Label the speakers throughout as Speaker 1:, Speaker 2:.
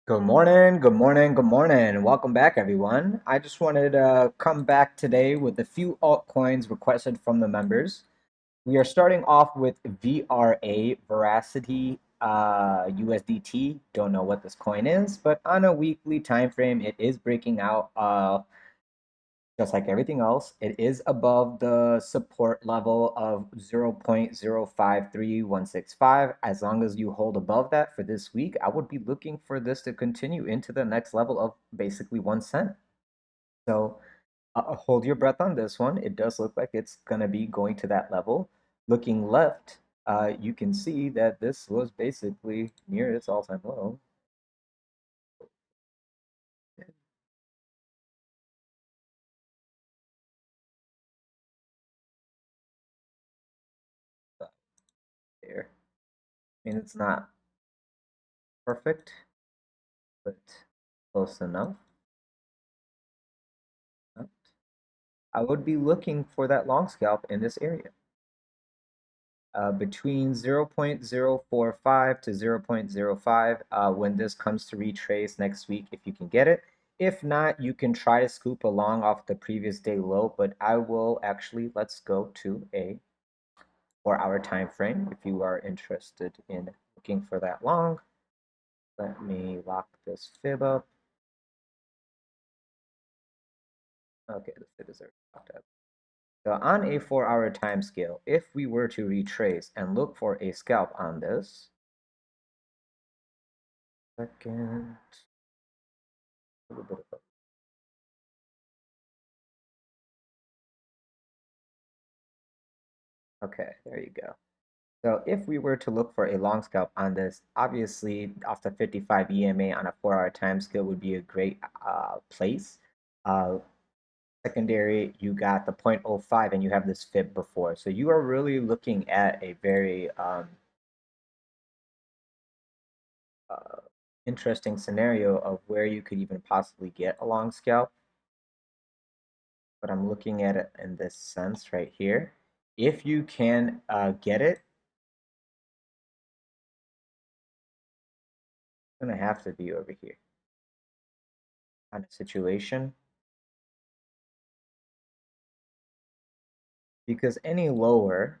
Speaker 1: Good morning, good morning, good morning. Welcome back, everyone. I just wanted to come back today with a few altcoins requested from the members. We are starting off with VRA, Veracity USDT. Don't know what this coin is, but on a weekly time frame, it is breaking out. Just like everything else, it is above the support level of 0.053165. As long as you hold above that for this week, I would be looking for this to continue into the next level of basically 1 cent. So hold your breath on this one. It does look like it's going to be going to that level. Looking left, you can see that this was basically near its all-time low. There. I mean, it's not perfect, but close enough. I would be looking for that long scalp in this area. Between 0.045 to 0.05 when this comes to retrace next week if you can get it. If not, you can try to scoop along off the previous day low, but I will actually, let's go to a 4-hour time frame if you are interested in looking for that long. Let me lock this fib up. Okay, the fib is already locked up. So on a 4-hour time scale, if we were to retrace and look for a scalp on this, second, a little bit of okay, there you go. So if we were to look for a long scalp on this, obviously off the 55 EMA on a 4-hour time scale would be a great place. Uh, Secondary, you got the 0.05 and you have this fib before. So you are really looking at a very uh, interesting scenario of where you could even possibly get a long scalp. But I'm looking at it in this sense right here. If you can get it, it's gonna have to be over here kind of situation because any lower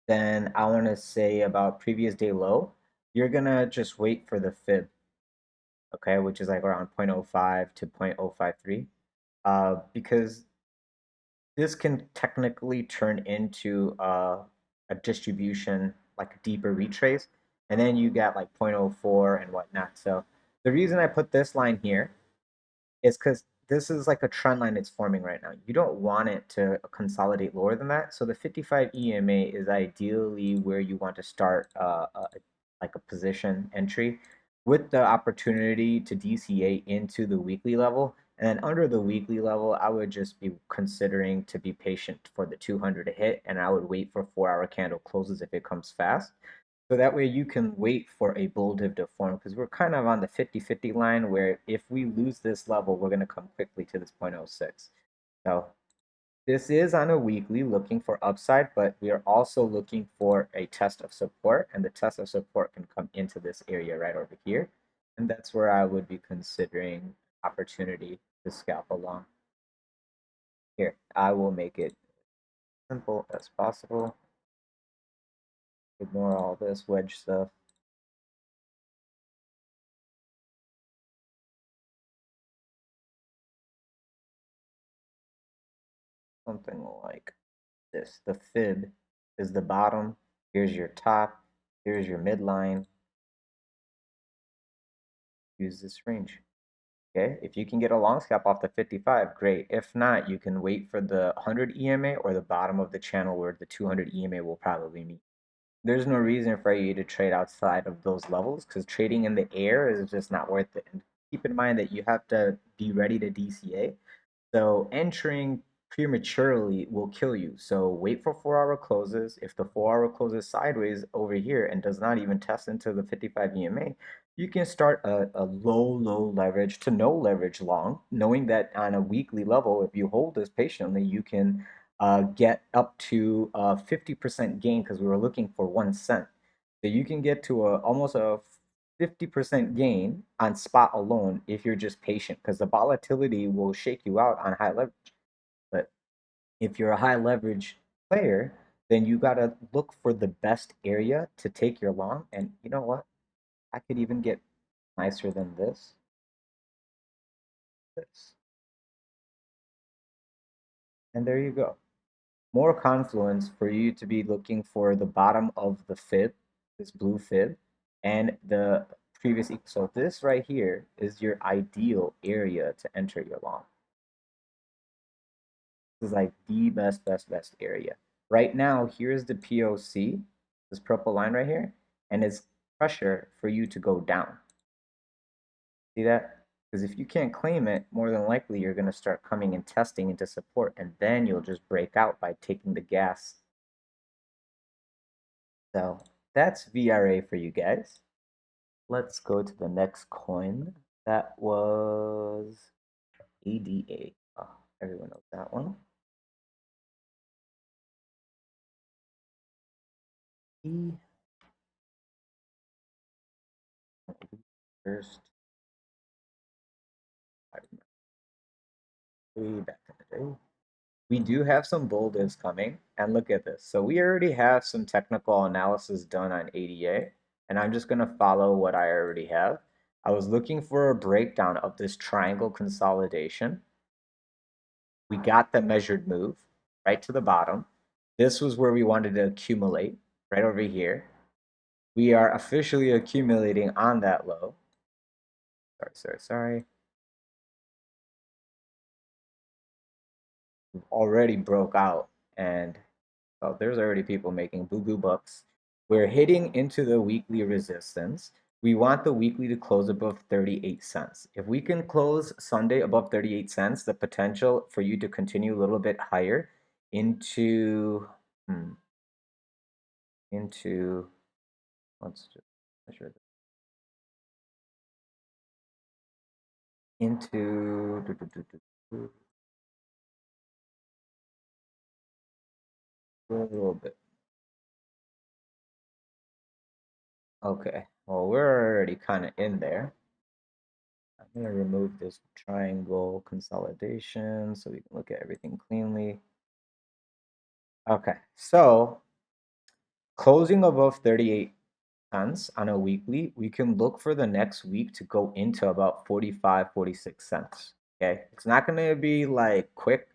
Speaker 1: than I want to say about previous day low, you're gonna just wait for the fib, okay, which is like around 0.05 to 0.053, because this can technically turn into a distribution, like a deeper retrace, and then you got like 0.04 and whatnot. So the reason I put this line here is because this is like a trend line it's forming right now. You don't want it to consolidate lower than that. So the 55 EMA is ideally where you want to start like a position entry with the opportunity to DCA into the weekly level. And then under the weekly level, I would just be considering to be patient for the 200 to hit, and I would wait for 4-hour candle closes if it comes fast. So that way you can wait for a bull div to form because we're kind of on the 50-50 line where if we lose this level, we're going to come quickly to this 0.06. So this is on a weekly looking for upside, but we are also looking for a test of support, and the test of support can come into this area right over here. And that's where I would be considering opportunity to scalp along. Here, I will make it simple as possible. Ignore all this wedge stuff. Something like this. The fib is the bottom. Here's your top. Here's your midline. Use this range. Okay, if you can get a long scalp off the 55, great. If not, you can wait for the 100 EMA or the bottom of the channel where the 200 EMA will probably meet. There's no reason for you to trade outside of those levels because trading in the air is just not worth it. And keep in mind that you have to be ready to DCA. So entering prematurely will kill you. So wait for 4-hour closes. If the 4-hour closes sideways over here and does not even test into the 55 EMA, you can start a low leverage to no leverage long, knowing that on a weekly level, if you hold this patiently, you can get up to 50% gain because we were looking for 1 cent. So you can get to almost a 50% gain on spot alone if you're just patient, because the volatility will shake you out on high leverage. But if you're a high leverage player, then you got to look for the best area to take your long. And you know what? I could even get nicer than this. This. And there you go. More confluence for you to be looking for the bottom of the fib, this blue fib, and the previous. So this right here is your ideal area to enter your long. This is like the best area. Right now, here's the POC, this purple line right here, and it's pressure for you to go down. See that? Because if you can't claim it, more than likely you're going to start coming and testing into support, and then you'll just break out by taking the gas. So that's VRA for you guys. Let's go to the next coin. That was ADA. Oh, everyone knows that one. First, I remember way back in the day. We do have some bull divs coming, and look at this. So we already have some technical analysis done on ADA, and I'm just going to follow what I already have. I was looking for a breakdown of this triangle consolidation. We got the measured move right to the bottom. This was where we wanted to accumulate, right over here. We are officially accumulating on that low. Sorry. We've already broke out, and oh, there's already people making boo-boo bucks. We're hitting into the weekly resistance. We want the weekly to close above 38 cents. If we can close Sunday above 38 cents, the potential for you to continue a little bit higher into let's just measure this. Into a little bit. Okay, well, we're already kind of in there. I'm going to remove this triangle consolidation so we can look at everything cleanly. Okay, so closing above 38 cents on a weekly, we can look for the next week to go into about 45, 46 cents. Okay, it's not going to be like quick,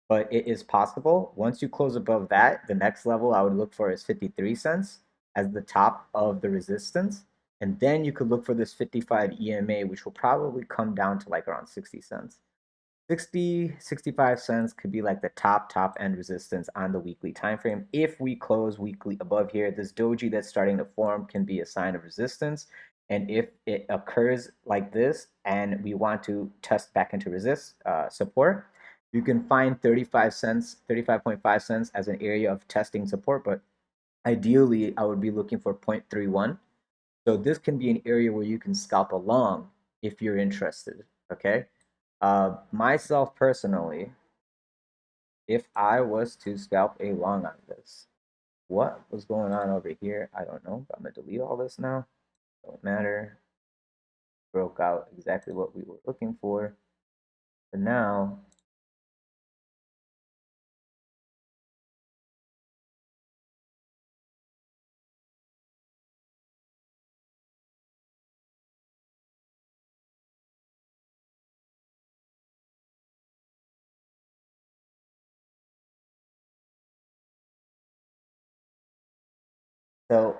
Speaker 1: but it is possible. Once you close above that, the next level I would look for is 53 cents as the top of the resistance. And then you could look for this 55 EMA, which will probably come down to like around 60 cents. 60, 65 cents could be like the top end resistance on the weekly time frame. If we close weekly above here, this doji that's starting to form can be a sign of resistance. And if it occurs like this and we want to test back into support, you can find 35 cents, 35.5 cents as an area of testing support. But ideally, I would be looking for 0.31. So this can be an area where you can scalp along if you're interested. Okay. Myself personally, if I was to scalp a long on this, what was going on over here? I don't know. I'm gonna delete all this now. Don't matter. Broke out exactly what we were looking for. But now, so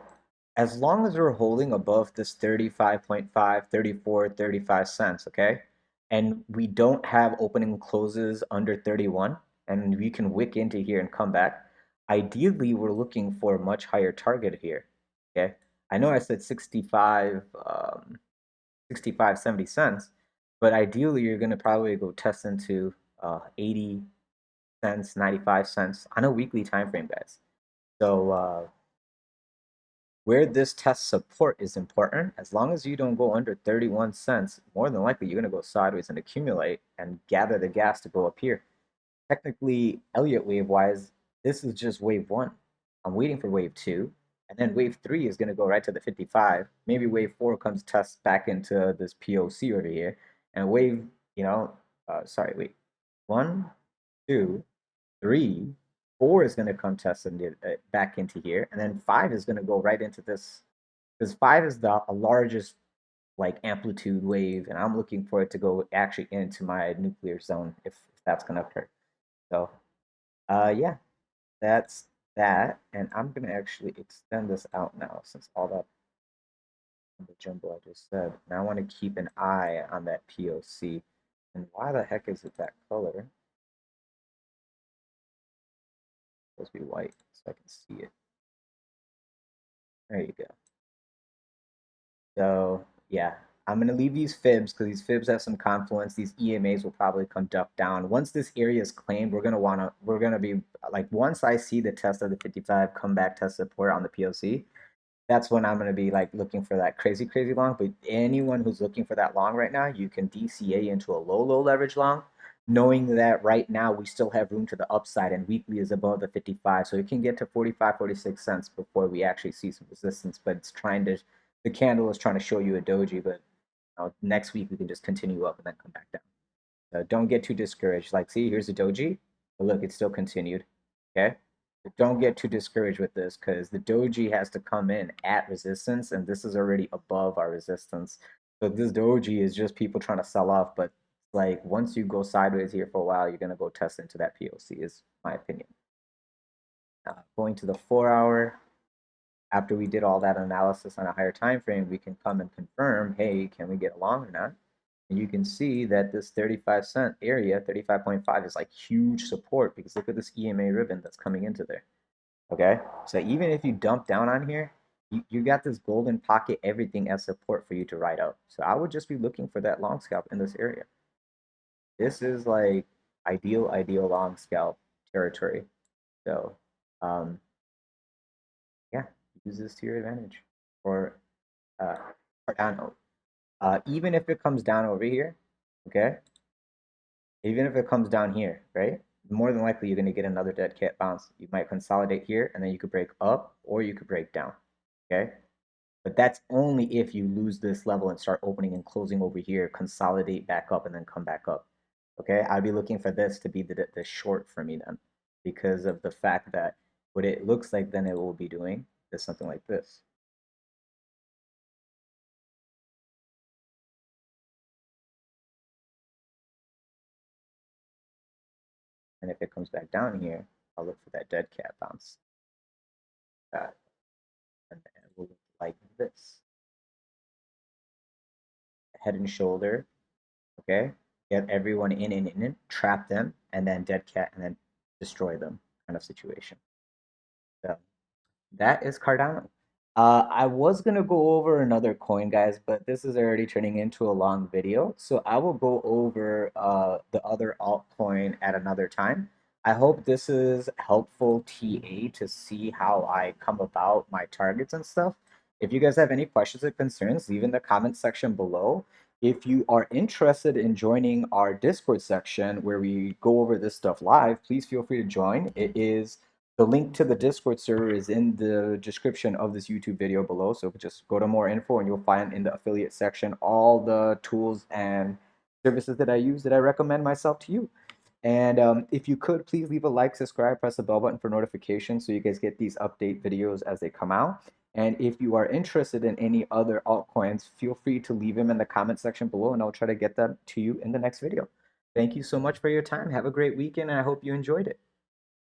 Speaker 1: as long as we're holding above this 35.5, 34, 35 cents, okay? And we don't have opening closes under 31, and we can wick into here and come back. Ideally, we're looking for a much higher target here, okay? I know I said 65, 65, 70 cents, but ideally you're gonna probably go test into 80 cents, 95 cents on a weekly time frame, guys. So where this test support is important, as long as you don't go under 31 cents, more than likely you're going to go sideways and accumulate and gather the gas to go up here. Technically, Elliott wave wise, this is just wave one. I'm waiting for wave two. And then wave 3 is going to go right to the 55. Maybe wave 4 comes test back into this POC over here. And wave, sorry, wait. 1, 2, 3, 4 is going to come test back into here. And then 5 is going to go right into this. Because 5 is the largest like amplitude wave. And I'm looking for it to go actually into my nuclear zone if that's going to occur. So, yeah, that's that. And I'm going to actually extend this out now since all that the jumbo I just said. Now I want to keep an eye on that POC. And why the heck is it that color? It's supposed to be white so I can see it. There you go. So yeah, I'm gonna leave these fibs because these fibs have some confluence. These EMAs will probably come duck down. Once this area is claimed, we're gonna be like once I see the test of the 55 come back test support on the POC, that's when I'm going to be like looking for that crazy, crazy long. But anyone who's looking for that long right now, you can DCA into a low, low leverage long, knowing that right now we still have room to the upside and weekly is above the 55. So it can get to 45, 46 cents before we actually see some resistance. But the candle is trying to show you a doji, but next week we can just continue up and then come back down. So don't get too discouraged. Like, see, here's a doji, but look, it still continued. Okay. But don't get too discouraged with this because the doji has to come in at resistance, and this is already above our resistance. So this doji is just people trying to sell off, but like once you go sideways here for a while, you're gonna go test into that POC, is my opinion. Going to the 4 hour, after we did all that analysis on a higher time frame, we can come and confirm, hey, can we get along or not? And you can see that this 35-cent area, 35.5, is like huge support because look at this EMA ribbon that's coming into there. Okay, so even if you dump down on here, you got this golden pocket, everything as support for you to ride out. So I would just be looking for that long scalp in this area. This is like ideal long scalp territory. So yeah, use this to your advantage. Or Cardano. Even if it comes down over here, okay? Even if it comes down here, right? More than likely you're going to get another dead cat bounce. You might consolidate here and then you could break up or you could break down, okay? But that's only if you lose this level and start opening and closing over here, consolidate back up and then come back up, okay? I'd be looking for this to be the short for me then because of the fact that what it looks like then it will be doing is something like this. And if it comes back down here, I'll look for that dead cat bounce. And then it will look like this. Head and shoulder, okay? Get everyone in, trap them, and then dead cat, and then destroy them kind of situation. So that is Cardano. I was gonna go over another coin, guys, but this is already turning into a long video, so I will go over the other altcoin at another time. I hope this is helpful, TA, to see how I come about my targets and stuff. If you guys have any questions or concerns, leave in the comment section below. If you are interested in joining our Discord section where we go over this stuff live, please feel free to join. The link to the Discord server is in the description of this YouTube video below. So just go to more info and you'll find in the affiliate section all the tools and services that I use that I recommend myself to you. And if you could, please leave a like, subscribe, press the bell button for notifications so you guys get these update videos as they come out. And if you are interested in any other altcoins, feel free to leave them in the comment section below and I'll try to get them to you in the next video. Thank you so much for your time. Have a great weekend and I hope you enjoyed it.